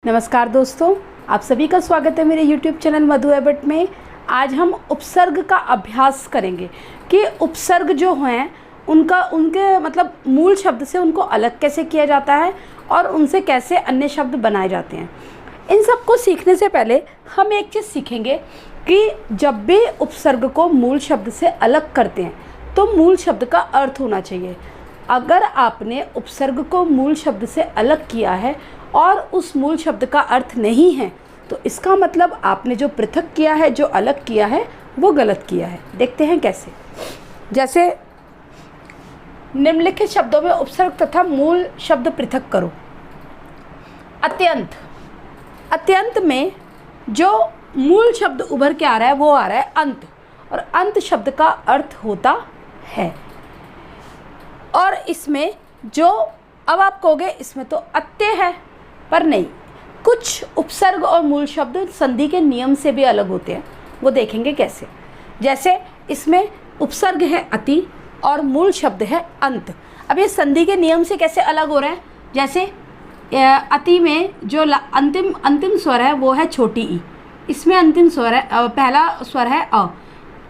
नमस्कार दोस्तों, आप सभी का स्वागत है मेरे YouTube चैनल मधु एबट में। आज हम उपसर्ग का अभ्यास करेंगे कि उपसर्ग जो हैं उनके मतलब मूल शब्द से उनको अलग कैसे किया जाता है और उनसे कैसे अन्य शब्द बनाए जाते हैं। इन सब को सीखने से पहले हम एक चीज़ सीखेंगे कि जब भी उपसर्ग को मूल शब्द से अलग करते हैं तो मूल शब्द का अर्थ होना चाहिए। अगर आपने उपसर्ग को मूल शब्द से अलग किया है और उस मूल शब्द का अर्थ नहीं है तो इसका मतलब आपने जो पृथक किया है, जो अलग किया है, वो गलत किया है। देखते हैं कैसे। जैसे निम्नलिखित शब्दों में उपसर्ग तथा मूल शब्द पृथक करो। अत्यंत, अत्यंत में जो मूल शब्द उभर के आ रहा है वो आ रहा है अंत, और अंत शब्द का अर्थ होता है। और इसमें जो अब आप कहोगे इसमें तो अत्य है, पर नहीं, कुछ उपसर्ग और मूल शब्द संधि के नियम से भी अलग होते हैं, वो देखेंगे कैसे। जैसे इसमें उपसर्ग है अति और मूल शब्द है अंत। अब ये संधि के नियम से कैसे अलग हो रहे हैं। जैसे अति में जो अंतिम स्वर है वो है छोटी ई, इसमें अंतिम स्वर है पहला स्वर है अ,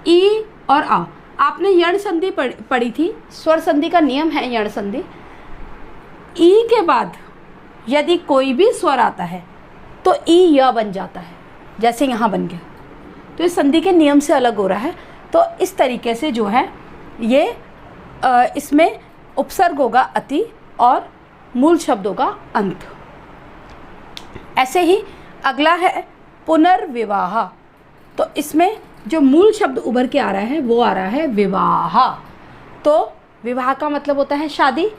ई और आ। आपने यण संधि पढ़ी थी, स्वर संधि का नियम है यण संधि। ई के बाद यदि कोई भी स्वर आता है तो ई य बन जाता है, जैसे यहाँ बन गया। तो इस संधि के नियम से अलग हो रहा है। तो इस तरीके से जो है ये इसमें उपसर्ग होगा अति और मूल शब्द होगा अंत। ऐसे ही अगला है पुनर्विवाह। तो इसमें जो मूल शब्द उभर के आ रहा है वो आ रहा है विवाह। तो विवाह का मतलब होता है शादी,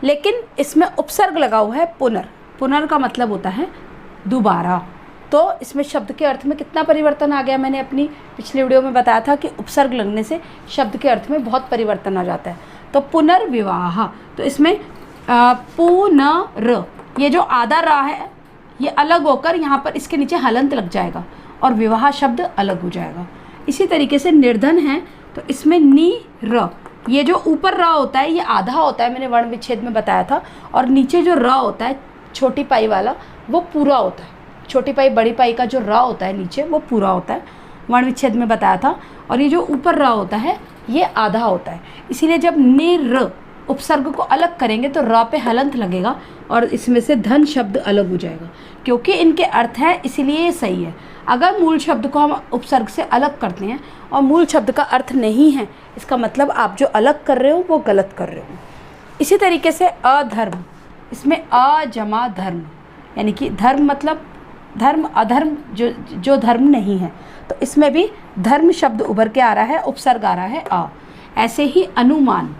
लेकिन इसमें उपसर्ग लगा हुआ है पुनर। पुनर का मतलब होता है दोबारा। तो इसमें शब्द के अर्थ में कितना परिवर्तन आ गया। मैंने अपनी पिछले वीडियो में बताया था कि उपसर्ग लगने से शब्द के अर्थ में बहुत परिवर्तन आ जाता है। तो पुनर्विवाह, तो इसमें पुनर, ये जो आधा रा है ये अलग होकर यहाँ पर इसके नीचे हलंत लग जाएगा और विवाह शब्द अलग हो जाएगा। इसी तरीके से निर्धन है तो इसमें नी र, ये जो ऊपर र होता है ये आधा होता है, मैंने वर्ण विच्छेद में बताया था, और नीचे जो र होता है छोटी पाई वाला वो पूरा होता है। छोटी पाई बड़ी पाई का जो र होता है नीचे वो पूरा होता है, वर्ण विच्छेद में बताया था। और ये जो ऊपर र होता है ये आधा होता है। इसीलिए जब निर उपसर्ग को अलग करेंगे तो र पे हलंत लगेगा और इसमें से धन शब्द अलग हो जाएगा, क्योंकि इनके अर्थ है इसीलिए ये सही है। अगर मूल शब्द को हम उपसर्ग से अलग करते हैं और मूल शब्द का अर्थ नहीं है, इसका मतलब आप जो अलग कर रहे हो वो गलत कर रहे हो। इसी तरीके से अधर्म, इसमें अ जमा धर्म, यानी कि धर्म मतलब धर्म, अधर्म जो धर्म नहीं है, तो इसमें भी धर्म शब्द उभर के आ रहा है, उपसर्ग आ रहा है अ। ऐसे ही अनुमान,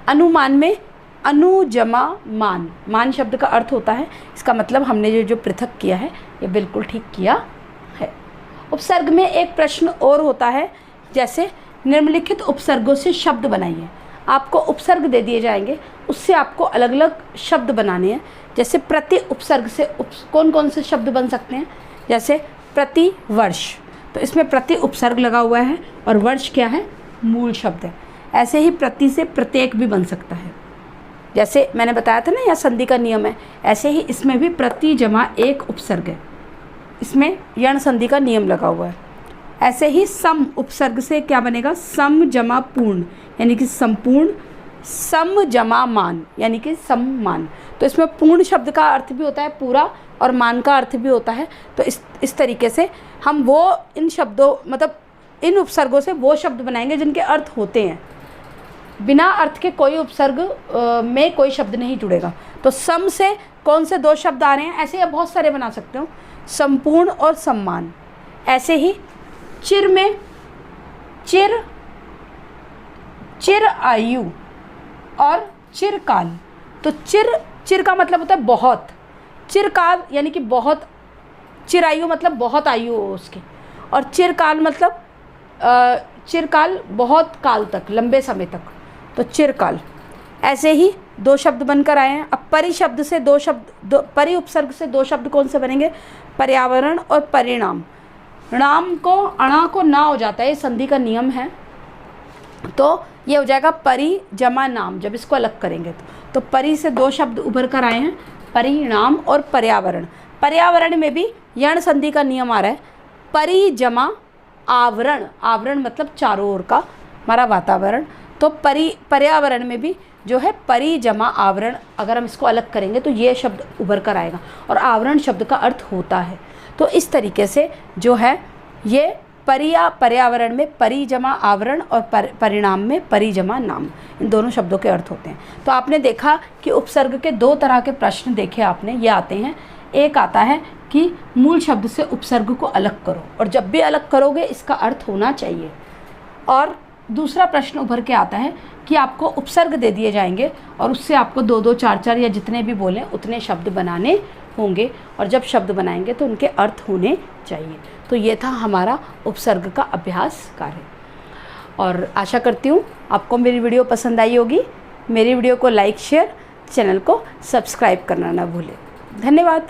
अनुमान में अनु जमा मान, मान शब्द का अर्थ होता है, इसका मतलब हमने जो पृथक किया है ये बिल्कुल ठीक किया है। उपसर्ग में एक प्रश्न और होता है, जैसे निम्नलिखित उपसर्गों से शब्द बनाइए। आपको उपसर्ग दे दिए जाएंगे, उससे आपको अलग अलग शब्द बनाने हैं। जैसे प्रति उपसर्ग से कौन कौन से शब्द बन सकते हैं। जैसे प्रति वर्ष, तो इसमें प्रति उपसर्ग लगा हुआ है और वर्ष क्या है, मूल शब्द है। ऐसे ही प्रति से प्रत्येक भी बन सकता है, जैसे मैंने बताया था ना यह संधि का नियम है। ऐसे ही इसमें भी प्रति जमा एक उपसर्ग है, इसमें यण संधि का नियम लगा हुआ है। ऐसे ही सम उपसर्ग से क्या बनेगा, सम जमा पूर्ण, यानी कि संपूर्ण। सम जमा मान, यानी कि सम्मान। तो इसमें पूर्ण शब्द का अर्थ भी होता है पूरा और मान का अर्थ भी होता है। तो इस तरीके से हम वो इन शब्दों मतलब इन उपसर्गों से वो शब्द बनाएंगे जिनके अर्थ होते हैं। बिना अर्थ के कोई उपसर्ग में कोई शब्द नहीं जुड़ेगा। तो सम से कौन से दो शब्द आ रहे हैं, ऐसे आप बहुत सारे बना सकते हो, संपूर्ण और सम्मान। ऐसे ही चिर में चिर, चिर आयु और चिरकाल। तो चिर का मतलब होता है बहुत, चिरकाल यानी कि बहुत, चिरायु मतलब बहुत आयु हो उसकी, और चिरकाल मतलब चिरकाल बहुत काल तक, लंबे समय तक, तो चिरकाल। ऐसे ही दो शब्द बनकर आए हैं। अब परि शब्द से दो शब्द, परि उपसर्ग से दो शब्द कौन से बनेंगे, पर्यावरण और परिणाम। नाम को अणा को ना हो जाता है, ये संधि का नियम है। तो ये हो जाएगा परि जमा नाम, जब इसको अलग करेंगे तो परि से दो शब्द उभर कर आए हैं, परिणाम और पर्यावरण। पर्यावरण में भी यण संधि का नियम आ रहा है, परि जमा आवरण, आवरण मतलब चारों ओर का हमारा वातावरण, तो पर्यावरण में भी जो है परि जमा आवरण, अगर हम इसको अलग करेंगे तो ये शब्द उभर कर आएगा, और आवरण शब्द का अर्थ होता है। तो इस तरीके से जो है ये पर्यावरण में परि जमा आवरण और परिणाम में परि जमा नाम, इन दोनों शब्दों के अर्थ होते हैं। तो आपने देखा कि उपसर्ग के दो तरह के प्रश्न देखे आपने, ये आते हैं, एक आता है कि मूल शब्द से उपसर्ग को अलग करो, और जब भी अलग करोगे इसका अर्थ होना चाहिए, और दूसरा प्रश्न उभर के आता है कि आपको उपसर्ग दे दिए जाएंगे और उससे आपको 2-2, 4-4 या जितने भी बोलें उतने शब्द बनाने होंगे, और जब शब्द बनाएंगे तो उनके अर्थ होने चाहिए। तो ये था हमारा उपसर्ग का अभ्यास कार्य, और आशा करती हूँ आपको मेरी वीडियो पसंद आई होगी। मेरी वीडियो को लाइक, शेयर, चैनल को सब्सक्राइब करना ना भूलें। धन्यवाद।